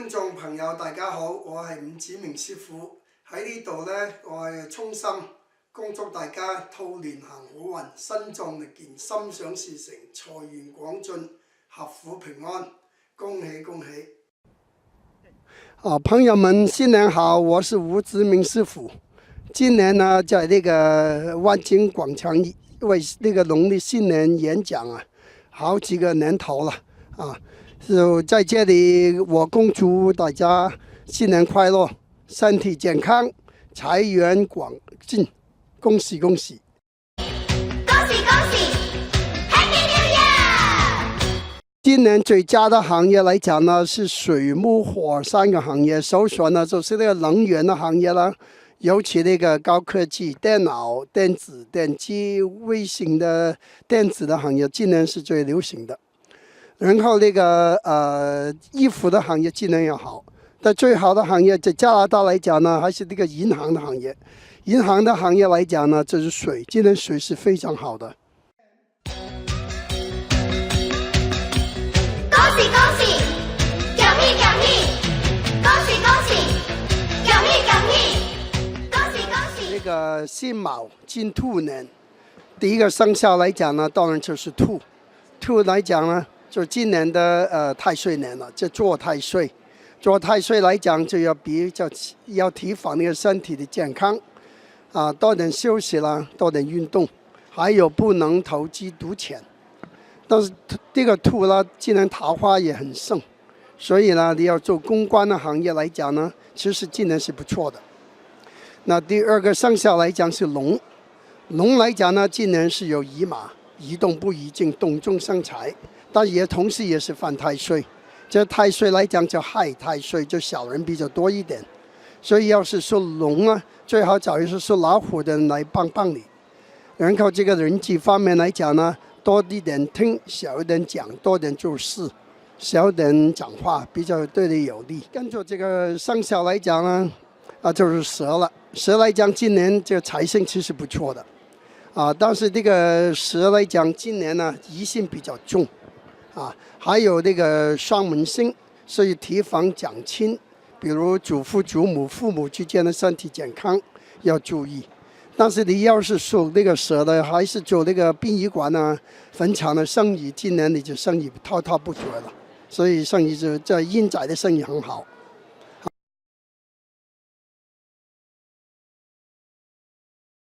觀眾朋友大家好，我係伍子明師傅喺呢度呢，我係衷心恭祝大家兔年行好運，身壯力健，心想事成，財源廣進，合府平安，恭喜恭喜！朋友們新年好，我是伍子明師傅。今年呢，在那個萬金廣場為那個農曆新年演講啊，好幾個年頭了啊。就在这里，我恭祝大家新年快乐，身体健康，财源广进，恭喜恭喜！恭喜恭喜 ！Happy New Year！ 今年最佳的行业来讲呢，是水木火三个行业。首选呢，就是那个能源的行业啦，尤其那个高科技、电脑、电子、电机、微型的电子的行业，今年是最流行的。然后那个衣服的行业今年也好，但最好的行业在加拿大来讲呢，还是那个银行的行业。银行的行业来讲呢，就是水，今年水是非常好的。恭喜恭喜，恭喜恭喜，恭喜恭喜，恭喜恭喜，恭喜恭喜！那个辛卯金兔年，第一个生肖来讲呢，当然就是兔。兔来讲呢，就今年的太岁年了，就做太岁。做太岁来讲，就要提防那个身体的健康啊，多点休息啦，多点运动，还有不能投机赌钱。但是这个兔呢，今年桃花也很盛，所以呢，你要做公关的行业来讲呢，其实今年是不错的。那第二个生肖来讲是龙，龙来讲呢，今年是有驿马，宜动不宜静，动中生财。但也同时也是犯太岁，这太岁来讲就害太岁，就小人比较多一点，所以要是属龙啊，最好找一些属老虎的人来帮帮你。然后这个人际方面来讲呢，多一点听，少一点讲，多点做事，少点讲话，比较对你有利。跟着这个生肖来讲呢，就是蛇了。蛇来讲，今年这个财星其实不错的，但是这个蛇来讲，今年呢疑心比较重。还有那个双门星，所以提防讲亲，比如祖父祖母、父母之间的身体健康要注意。但是你要是属那个蛇的，还是做那个殡仪馆啊、坟场的生意，今年你就生意滔滔不绝了，所以生意就这阴宅的生意很好。